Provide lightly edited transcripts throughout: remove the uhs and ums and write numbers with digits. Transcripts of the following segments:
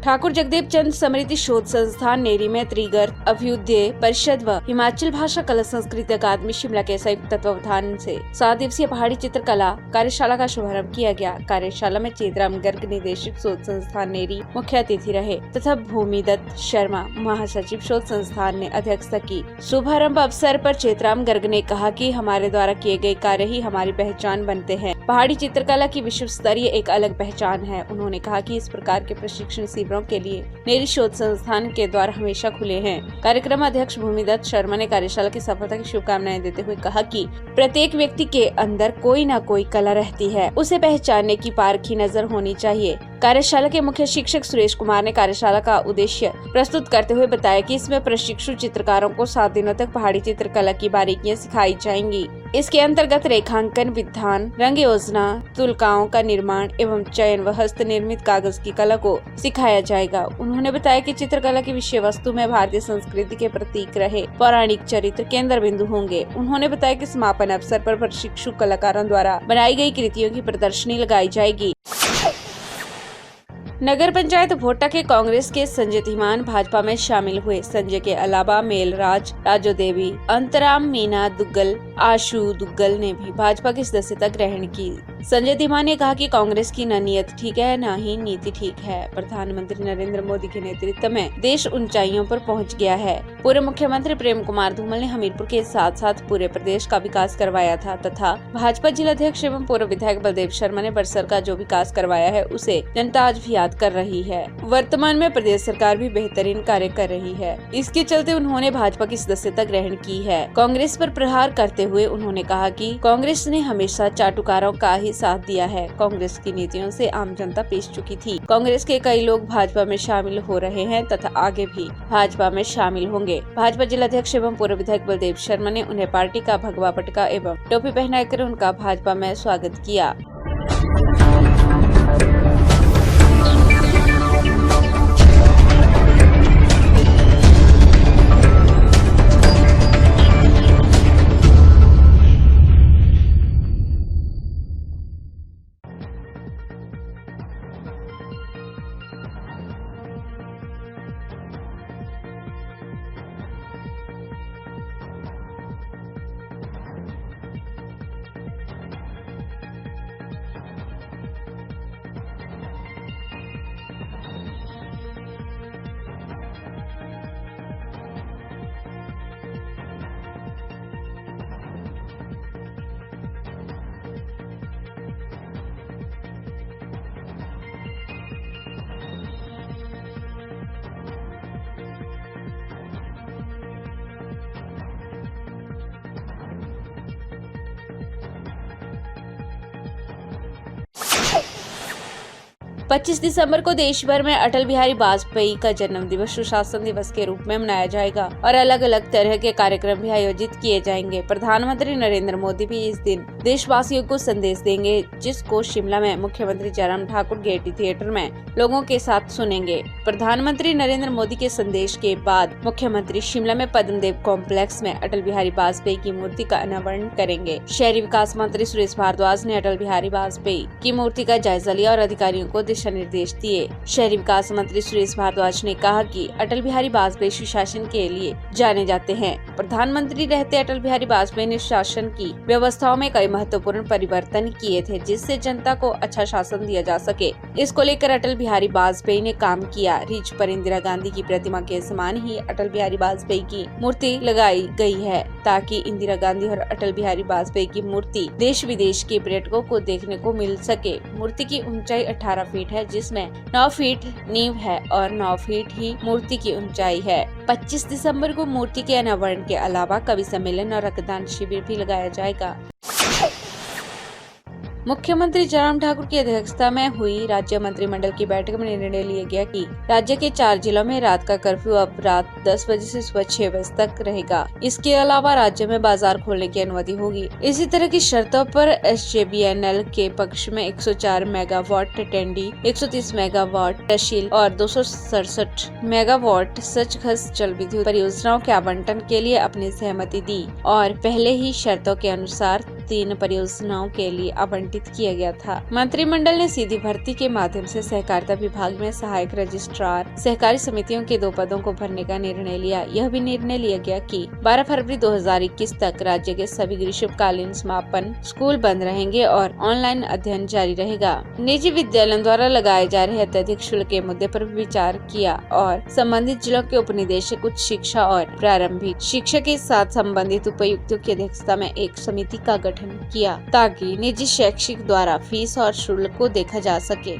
ठाकुर जगदेव चंद स्मृति शोध संस्थान नेरी में त्रिगर्त अभ्युदय परिषद व हिमाचल भाषा कला संस्कृति अकादमी शिमला के संयुक्त तत्वावधान से 7 दिवसीय पहाड़ी चित्रकला कार्यशाला का शुभारंभ किया गया। कार्यशाला में चेतराम गर्ग निदेशक शोध संस्थान नेरी मुख्य अतिथि रहे तथा भूमिदत्त शर्मा महासचिव शोध संस्थान ने अध्यक्षता की। शुभारंभ अवसर पर चेतराम गर्ग ने कहा कि हमारे द्वारा किए गए कार्य ही हमारी पहचान बनते हैं। पहाड़ी चित्रकला की विश्व स्तरीय एक अलग पहचान है। उन्होंने कहा कि इस प्रकार के प्रशिक्षण शिविरों के लिए नेरी शोध संस्थान के द्वार हमेशा खुले हैं। कार्यक्रम अध्यक्ष भूमिदत्त शर्मा ने कार्यशाला की सफलता की शुभकामनाएं देते हुए कहा कि प्रत्येक व्यक्ति के अंदर कोई न कोई कला रहती है, उसे पहचानने की पारखी नजर होनी चाहिए। कार्यशाला के मुख्य शिक्षक सुरेश कुमार ने कार्यशाला का उद्देश्य प्रस्तुत करते हुए बताया कि इसमें प्रशिक्षु चित्रकारों को 7 दिनों तक पहाड़ी चित्रकला की बारीकियां सिखाई जाएंगी। इसके अंतर्गत रेखांकन विधान, रंग योजना, तुलकाओं का निर्माण एवं चयन व हस्त निर्मित कागज की कला को सिखाया जाएगा। उन्होंने बताया कि चित्रकला की विषय वस्तु में भारतीय संस्कृति के प्रतीक रहे पौराणिक चरित्र केंद्र बिंदु होंगे। उन्होंने बताया कि समापन अवसर पर प्रशिक्षु कलाकारों द्वारा बनाई गई कृतियों की प्रदर्शनी लगाई जाएगी। नगर पंचायत भोटा के कांग्रेस के संजय धीमान भाजपा में शामिल हुए। संजय के अलावा मेलराज, राजो देवी, अंतराम, मीना दुग्गल, आशु दुग्गल ने भी भाजपा की सदस्यता ग्रहण की। संजय धीमान ने कहा कि कांग्रेस की न नीयत ठीक है न ही नीति ठीक है। प्रधानमंत्री नरेंद्र मोदी के नेतृत्व में देश ऊंचाइयों पर पहुंच गया है। पूर्व मुख्यमंत्री प्रेम कुमार धूमल ने हमीरपुर के साथ साथ पूरे प्रदेश का विकास करवाया था तथा भाजपा जिलाध्यक्ष एवं पूर्व विधायक बलदेव शर्मा ने बरसर का जो विकास करवाया है उसे जनता आज भी याद कर रही है। वर्तमान में प्रदेश सरकार भी बेहतरीन कार्य कर रही है। इसके चलते उन्होंने भाजपा की सदस्यता ग्रहण की है। कांग्रेस पर प्रहार करते हुए उन्होंने कहा कि कांग्रेस ने हमेशा चाटुकारों का ही साथ दिया है। कांग्रेस की नीतियों से आम जनता पिस चुकी थी। कांग्रेस के कई लोग भाजपा में शामिल हो रहे हैं तथा आगे भी भाजपा में शामिल होंगे। भाजपा जिलाध्यक्ष एवं पूर्व विधायक बलदेव शर्मा ने उन्हें पार्टी का भगवा पटका एवं टोपी पहनाकर उनका भाजपा में स्वागत किया। पच्चीस दिसंबर को देश भर में अटल बिहारी वाजपेयी का जन्म दिवस सुशासन दिवस के रूप में मनाया जाएगा और अलग अलग तरह के कार्यक्रम भी आयोजित किए जाएंगे। प्रधानमंत्री नरेंद्र मोदी भी इस दिन देशवासियों को संदेश देंगे, जिसको शिमला में मुख्यमंत्री जयराम ठाकुर गेयटी थिएटर में लोगों के साथ सुनेंगे। प्रधानमंत्री नरेंद्र मोदी के संदेश के बाद मुख्यमंत्री शिमला में पद्मदेव कॉम्प्लेक्स में अटल बिहारी वाजपेयी की मूर्ति का अनावरण करेंगे। शहरी विकास मंत्री सुरेश भारद्वाज ने अटल बिहारी वाजपेयी की मूर्ति का जायजा लिया और अधिकारियों को दिशा निर्देश दिए। शहरी विकास मंत्री सुरेश भारद्वाज ने कहा कि अटल बिहारी वाजपेयी सुशासन के लिए जाने जाते हैं। प्रधानमंत्री रहते अटल बिहारी वाजपेयी ने शासन की व्यवस्थाओं में कई महत्वपूर्ण परिवर्तन किए थे, जिससे जनता को अच्छा शासन दिया जा सके। इसको लेकर अटल बिहारी वाजपेयी ने काम किया। रिज पर इंदिरा गांधी की प्रतिमा के समान ही अटल बिहारी वाजपेयी की मूर्ति लगाई गई है, ताकि इंदिरा गांधी और अटल बिहारी वाजपेयी की मूर्ति देश विदेश के पर्यटकों को देखने को मिल सके। मूर्ति की ऊंचाई 18 फीट है, जिसमें 9 फीट नींव है और 9 फीट ही मूर्ति की ऊंचाई है। 25 दिसंबर को मूर्ति के अनावरण के अलावा कवि सम्मेलन और रक्तदान शिविर भी लगाया जाएगा। मुख्यमंत्री जयराम ठाकुर की अध्यक्षता में हुई राज्य मंत्रिमंडल की बैठक में निर्णय लिया गया कि राज्य के 4 जिलों में रात का कर्फ्यू अब रात 10 बजे से सुबह 6 बजे तक रहेगा। इसके अलावा राज्य में बाजार खोलने की अनुमति होगी। इसी तरह की शर्तों पर SJVNL के पक्ष में 104 मेगावाट टेंडी, 130 मेगावाट तहसील और 267 मेगावाट सचखस जल विद्युत परियोजनाओं के आवंटन के लिए अपनी सहमति दी और पहले ही शर्तों के अनुसार 3 परियोजनाओं के लिए आवंटित किया गया था। मंत्रिमंडल ने सीधी भर्ती के माध्यम से सहकारिता विभाग में सहायक रजिस्ट्रार सहकारी समितियों के 2 पदों को भरने का निर्णय लिया। यह भी निर्णय लिया गया कि 12 फरवरी 2021 तक राज्य के सभी ग्रीष्मकालीन समापन स्कूल बंद रहेंगे और ऑनलाइन अध्ययन जारी रहेगा। निजी विद्यालयों द्वारा लगाए जा रहे अत्यधिक शुल्क के मुद्दे पर विचार किया और संबंधित जिलों के उपनिदेशक उच्च शिक्षा और प्रारंभिक शिक्षा के साथ संबंधित उपायुक्तों की अध्यक्षता में एक समिति का गठन किया ताकि निजी शैक्षिक द्वारा फीस और शुल्क को देखा जा सके।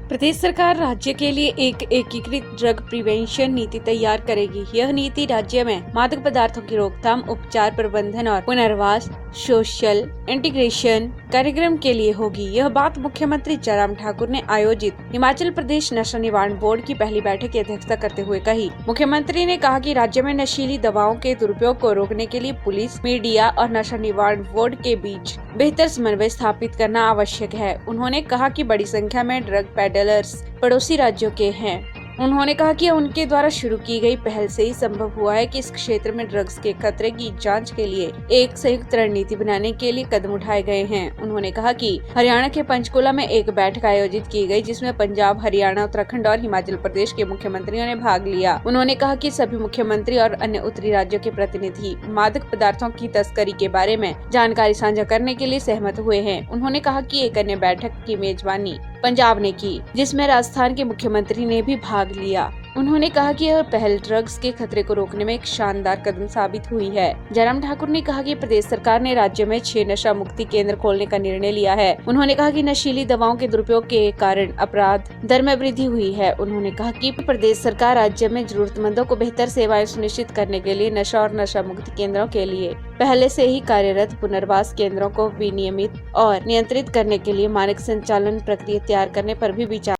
प्रदेश सरकार राज्य के लिए एक एकीकृत ड्रग प्रिवेंशन नीति तैयार करेगी। यह नीति राज्य में मादक पदार्थों की रोकथाम, उपचार, प्रबंधन और पुनर्वास सोशल इंटीग्रेशन कार्यक्रम के लिए होगी। यह बात मुख्यमंत्री जयराम ठाकुर ने आयोजित हिमाचल प्रदेश नशा निवारण बोर्ड की पहली बैठक की अध्यक्षता करते हुए कही। मुख्यमंत्री ने कहा कि राज्य में नशीली दवाओं के दुरुपयोग को रोकने के लिए पुलिस, मीडिया और नशा निवारण बोर्ड के बीच बेहतर समन्वय स्थापित करना आवश्यक है। उन्होंने कहा कि बड़ी संख्या में ड्रग पेडलर्स पड़ोसी राज्यों के हैं। उन्होंने कहा कि उनके द्वारा शुरू की गई पहल से ही संभव हुआ है कि इस क्षेत्र में ड्रग्स के खतरे की जांच के लिए एक संयुक्त रणनीति बनाने के लिए कदम उठाए गए हैं। उन्होंने कहा कि हरियाणा के पंचकुला में एक बैठक आयोजित की गई जिसमें पंजाब, हरियाणा, उत्तराखंड और हिमाचल प्रदेश के मुख्यमंत्रियों ने भाग लिया। उन्होंने कहा कि सभी मुख्यमंत्री और अन्य उत्तरी राज्यों के प्रतिनिधि मादक पदार्थों की तस्करी के बारे में जानकारी साझा करने के लिए सहमत हुए हैं। उन्होंने कहा कि एक अन्य बैठक की मेजबानी पंजाब ने की जिसमें राजस्थान के मुख्यमंत्री ने भी भाग लिया। उन्होंने कहा कि यह पहल ड्रग्स के खतरे को रोकने में एक शानदार कदम साबित हुई है। जयराम ठाकुर ने कहा कि प्रदेश सरकार ने राज्य में 6 नशा मुक्ति केंद्र खोलने का निर्णय लिया है। उन्होंने कहा कि नशीली दवाओं के दुरुपयोग के कारण अपराध दर में वृद्धि हुई है। उन्होंने कहा कि प्रदेश सरकार राज्य में जरूरतमंदों को बेहतर सेवाएं सुनिश्चित करने के लिए नशा और नशा मुक्ति केंद्रों के लिए पहले से ही कार्यरत पुनर्वास केंद्रों को विनियमित और नियंत्रित करने के लिए मानक संचालन प्रक्रिया तैयार करने पर भी विचार।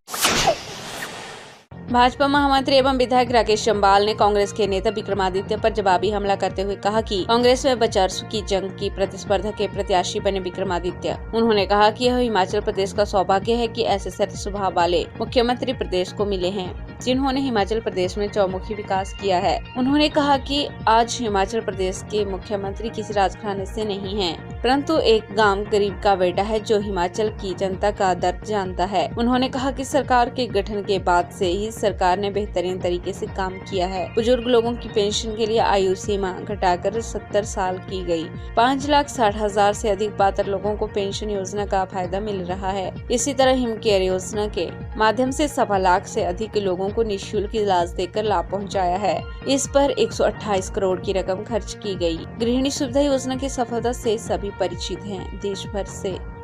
भाजपा महामंत्री एवं विधायक राकेश चंबाल ने कांग्रेस के नेता विक्रमादित्य पर जवाबी हमला करते हुए कहा कि कांग्रेस में बचरसू की जंग की प्रतिस्पर्धा के प्रत्याशी बने विक्रमादित्य। उन्होंने कहा कि यह हिमाचल प्रदेश का सौभाग्य है कि ऐसे सत्य स्वभाव वाले मुख्यमंत्री प्रदेश को मिले हैं जिन्होंने हिमाचल प्रदेश में चौमुखी विकास किया है। उन्होंने कहा कि आज हिमाचल प्रदेश के मुख्यमंत्री किसी राजघराने से नहीं है परंतु एक गांव गरीब का बेटा है जो हिमाचल की जनता का दर्द जानता है। उन्होंने कहा कि सरकार के गठन के बाद से ही सरकार ने बेहतरीन तरीके से काम किया है। बुजुर्ग लोगों की पेंशन के लिए आयु सीमा घटाकर 70 साल की गई। 5,60,000 से अधिक पात्र लोगों को पेंशन योजना का फायदा मिल रहा है। इसी तरह हिम केयर योजना के माध्यम से 1.25 लाख से अधिक लोगों को निःशुल्क इलाज देकर लाभ पहुंचाया है। इस पर 128 करोड़ की रकम खर्च की गई। गृहिणी सुविधा योजना की सफलता से सभी परिचित हैं।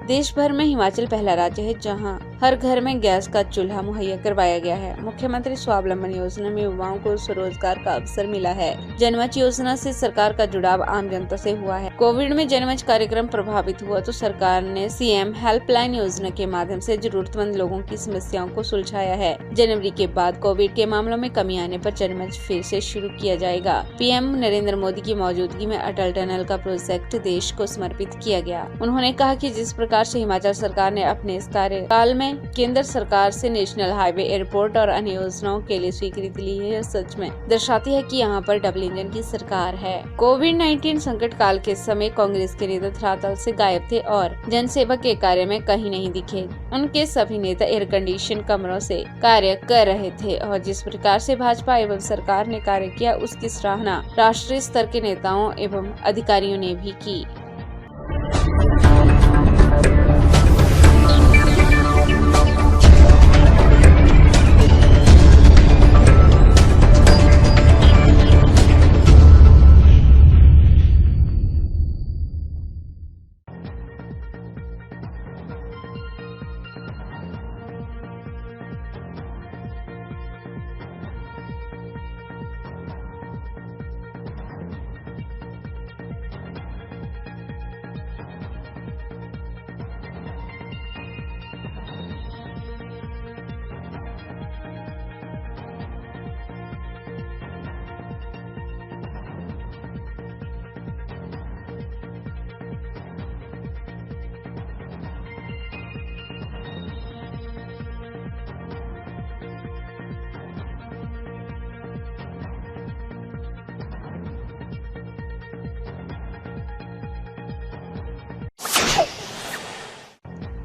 देश भर में हिमाचल पहला राज्य है जहां हर घर में गैस का चूल्हा मुहैया करवाया गया है। मुख्यमंत्री स्वावलंबन योजना में युवाओं को स्वरोजगार का अवसर मिला है। जनमंच योजना से सरकार का जुड़ाव आम जनता से हुआ है। कोविड में जनमंच कार्यक्रम प्रभावित हुआ तो सरकार ने सीएम हेल्पलाइन योजना के माध्यम से जरूरतमंद लोगों की समस्याओं को सुलझाया है। जनवरी के बाद कोविड के मामलों में कमी आने पर जनमंच फिर से शुरू किया जाएगा। पीएम नरेंद्र मोदी की मौजूदगी में अटल टनल का प्रोजेक्ट देश को समर्पित किया गया। उन्होंने कहा कि जिस प्रकार से हिमाचल सरकार ने अपने इस कार्यकाल में ने केंद्र सरकार से नेशनल हाईवे, एयरपोर्ट और अन्य योजनाओं के लिए स्वीकृति ली है, यह सच में दर्शाती है कि यहाँ पर डबल इंजन की सरकार है। कोविड-19 संकट काल के समय कांग्रेस के नेता धरातल से गायब थे और जनसेवा के कार्य में कहीं नहीं दिखे। उनके सभी नेता एयर कंडीशन कमरों से कार्य कर रहे थे और जिस प्रकार से भाजपा एवं सरकार ने कार्य किया, उसकी सराहना राष्ट्रीय स्तर के नेताओं एवं अधिकारियों ने भी की।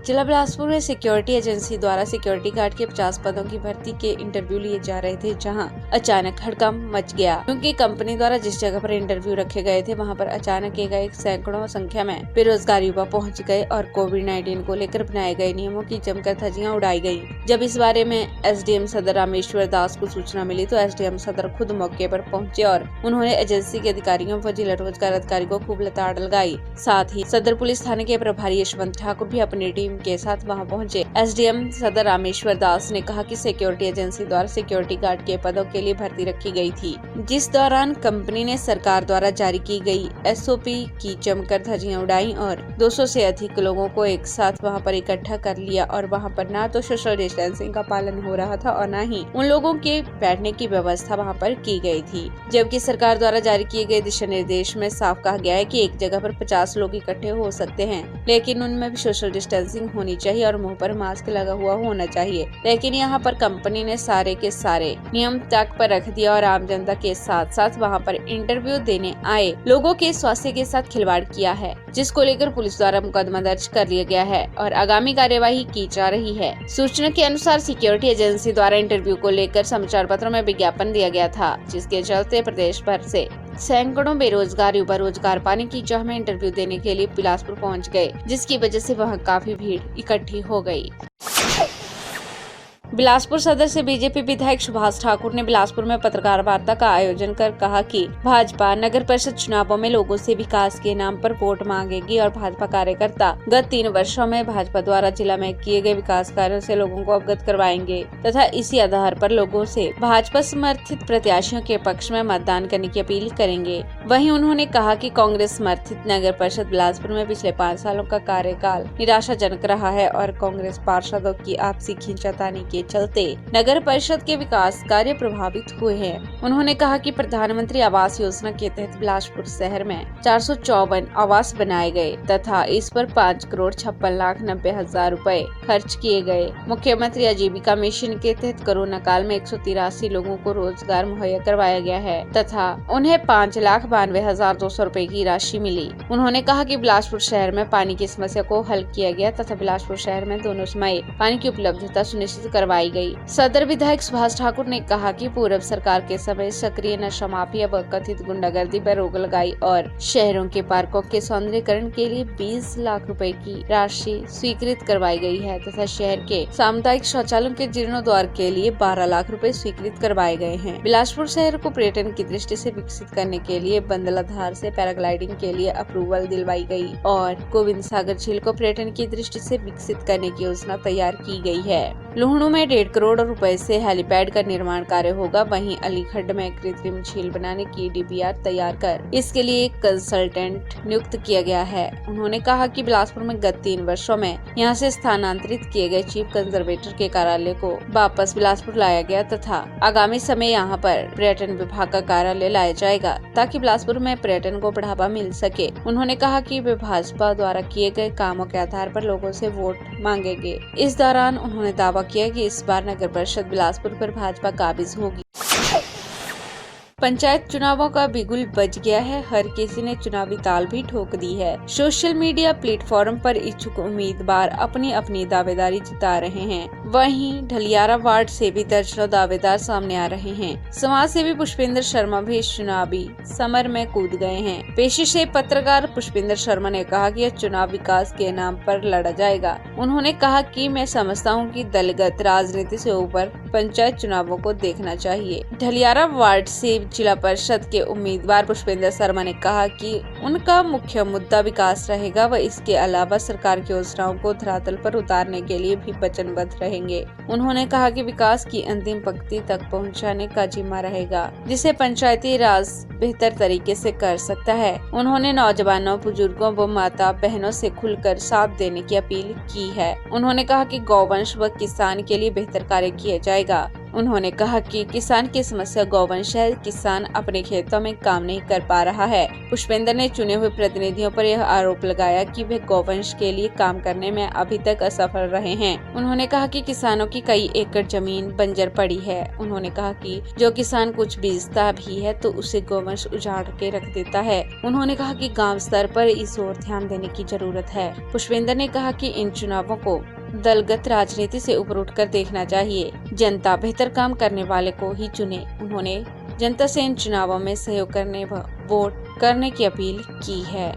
जिला बिलासपुर में सिक्योरिटी एजेंसी द्वारा सिक्योरिटी गार्ड के 50 पदों की भर्ती के इंटरव्यू लिए जा रहे थे, जहां अचानक हड़कंप मच गया क्योंकि कंपनी द्वारा जिस जगह पर इंटरव्यू रखे गए थे, वहां पर अचानक एक सैकड़ों संख्या में बेरोजगार युवा पहुंच गए और कोविड-19 को लेकर बनाए गए नियमों की जमकर धज्जियां उड़ाई गयी। जब इस बारे में एसडीएम सदर रामेश्वर दास को सूचना मिली तो एसडीएम सदर खुद मौके पर पहुंचे और उन्होंने एजेंसी के अधिकारियों व जिला रोजगार अधिकारी को खूब लताड़ लगाई। साथ ही सदर पुलिस थाने के प्रभारी यशवंत ठाकुर भी अपनी टीम के साथ वहां पहुंचे। एसडीएम सदर रामेश्वर दास ने कहा कि सिक्योरिटी एजेंसी द्वारा सिक्योरिटी गार्ड के पदों के लिए भर्ती रखी गई थी, जिस दौरान कंपनी ने सरकार द्वारा जारी की गई एसओपी की जमकर धज्जियां उड़ाई और 200 से अधिक लोगों को एक साथ वहां पर इकट्ठा कर लिया और वहां पर न तो सोशल डिस्टेंसिंग का पालन हो रहा था और न ही उन लोगों के बैठने की व्यवस्था वहां पर की गई थी, जबकि सरकार द्वारा जारी किए गए दिशा निर्देश में साफ कहा गया है कि एक जगह पर 50 लोग इकट्ठे हो सकते हैं, लेकिन उनमें भी सोशल डिस्टेंसिंग होनी चाहिए और मुंह पर मास्क लगा हुआ होना चाहिए। लेकिन यहाँ पर कंपनी ने सारे के सारे नियम तक पर रख दिया और आम जनता के साथ साथ वहाँ पर इंटरव्यू देने आए लोगों के स्वास्थ्य के साथ खिलवाड़ किया है, जिसको लेकर पुलिस द्वारा मुकदमा दर्ज कर लिया गया है और आगामी कार्यवाही की जा रही है। सूचना के अनुसार सिक्योरिटी एजेंसी द्वारा इंटरव्यू को लेकर समाचार पत्रों में विज्ञापन दिया गया था, जिसके चलते प्रदेश भर से सैकड़ों बेरोजगार युवा रोजगार पाने की चाह में इंटरव्यू देने के लिए बिलासपुर पहुंच गए, जिसकी वजह से वहां काफी भीड़ इकट्ठी हो गई। बिलासपुर सदर से बीजेपी विधायक सुभाष ठाकुर ने बिलासपुर में पत्रकार वार्ता का आयोजन कर कहा कि भाजपा नगर परिषद चुनावों में लोगों से विकास के नाम पर वोट मांगेगी और भाजपा कार्यकर्ता गत 3 वर्षों में भाजपा द्वारा जिला में किए गए विकास कार्यों से लोगों को अवगत करवाएंगे तथा इसी आधार पर लोगों से भाजपा समर्थित प्रत्याशियों के पक्ष में मतदान करने की अपील करेंगे। वहीं उन्होंने कहा कि कांग्रेस समर्थित नगर परिषद बिलासपुर में पिछले 5 सालों का कार्यकाल निराशाजनक रहा है और कांग्रेस पार्षदों की आपसी खींचातानी के चलते नगर परिषद के विकास कार्य प्रभावित हुए हैं। उन्होंने कहा कि प्रधानमंत्री आवास योजना के तहत बिलासपुर शहर में 454 आवास बनाए गए तथा इस पर 5,56,90,000 रुपए खर्च किए गए। मुख्यमंत्री आजीविका मिशन के तहत कोरोना काल में 183 लोगों को रोजगार मुहैया करवाया गया है तथा उन्हें 5,92,200 रुपए की राशि मिली। उन्होंने कहा कि बिलासपुर शहर में पानी की समस्या को हल किया गया तथा बिलासपुर शहर में दोनों समय पानी की उपलब्धता सुनिश्चित करवाई गई। सदर विधायक सुभाष ठाकुर ने कहा कि पूर्व सरकार के समय सक्रिय नशा माफिया व कथित गुंडागर्दी पर रोक लगाई और शहरों के पार्कों के सौंदर्यीकरण के लिए 20 लाख रुपए की राशि स्वीकृत करवाई गई है तथा शहर के सामुदायिक शौचालयों के जीर्णोद्धार के लिए 12 लाख रुपए स्वीकृत करवाए गए हैं। बिलासपुर शहर को पर्यटन की दृष्टि से विकसित करने के लिए बंदलाधार से पैराग्लाइडिंग के लिए अप्रूवल दिलवाई गई और गोविंद सागर झील को पर्यटन की दृष्टि से विकसित करने की योजना तैयार की गई है। लुहणु में 1.5 करोड़ रुपए से हेलीपैड का निर्माण कार्य होगा। वहीं अलीखड्ड में कृत्रिम झील बनाने की DPR तैयार कर इसके लिए एक कंसल्टेंट नियुक्त किया गया है। उन्होंने कहा कि बिलासपुर में गत 3 वर्षों में यहां से स्थानांतरित किए गए चीफ कंजर्वेटर के कार्यालय को वापस बिलासपुर लाया गया तथा आगामी समय यहां पर पर्यटन विभाग का कार्यालय लाया जाएगा ताकि बिलासपुर में पर्यटन को बढ़ावा मिल सके। उन्होंने कहा कि वे भाजपा द्वारा किए गए कामों के आधार पर लोगों से वोट मांगेंगे। इस दौरान उन्होंने दावा किया कि इस बार नगर परिषद बिलासपुर पर भाजपा काबिज होगी। पंचायत चुनावों का बिगुल बज गया है। हर किसी ने चुनावी ताल भी ठोक दी है। सोशल मीडिया प्लेटफॉर्म पर इच्छुक उम्मीदवार अपनी अपनी दावेदारी जता रहे हैं। वहीं ढलियारा वार्ड से भी दर्जनों दावेदार सामने आ रहे हैं। समाज सेवी पुष्पेंद्र शर्मा भी इस चुनावी समर में कूद गए हैं। पेशे से पत्रकार पुष्पेंद्र शर्मा ने कहा कि यह चुनाव विकास के नाम पर लड़ा जाएगा। उन्होंने कहा कि मैं समझता हूं कि दलगत राजनीति से ऊपर पंचायत चुनावों को देखना चाहिए। ढलियारा वार्ड से जिला परिषद के उम्मीदवार पुष्पेंद्र शर्मा ने कहा कि उनका मुख्य मुद्दा विकास रहेगा। वह इसके अलावा सरकार की योजनाओं को धरातल पर उतारने के लिए भी वचनबद्ध रहेंगे। उन्होंने कहा कि विकास की अंतिम पंक्ति तक पहुंचाने का जिम्मा रहेगा, जिसे पंचायती राज बेहतर तरीके से कर सकता है। उन्होंने नौजवानों, बुजुर्गों व माता बहनों से खुलकर साथ देने की अपील की है। उन्होंने कहा कि गौवंश व किसान के लिए बेहतर कार्य किया जाएगा। उन्होंने कहा कि किसान की समस्या गौवंश है। किसान अपने खेतों में काम नहीं कर पा रहा है। पुष्पेंद्र ने चुने हुए प्रतिनिधियों पर यह आरोप लगाया कि वे गौवंश के लिए काम करने में अभी तक असफल रहे हैं। उन्होंने कहा कि किसानों की कई एकड़ जमीन बंजर पड़ी है। उन्होंने कहा कि जो किसान कुछ बीजता भी है तो उसे गौवंश उजाड़ के रख देता है। उन्होंने कहा कि गाँव स्तर पर इस ओर ध्यान देने की जरूरत है। पुष्पेंद्र ने कहा कि इन चुनावों को दलगत राजनीति से ऊपर उठकर देखना चाहिए। जनता बेहतर काम करने वाले को ही चुने। उन्होंने जनता से इन चुनावों में सहयोग करने व वोट करने की अपील की है।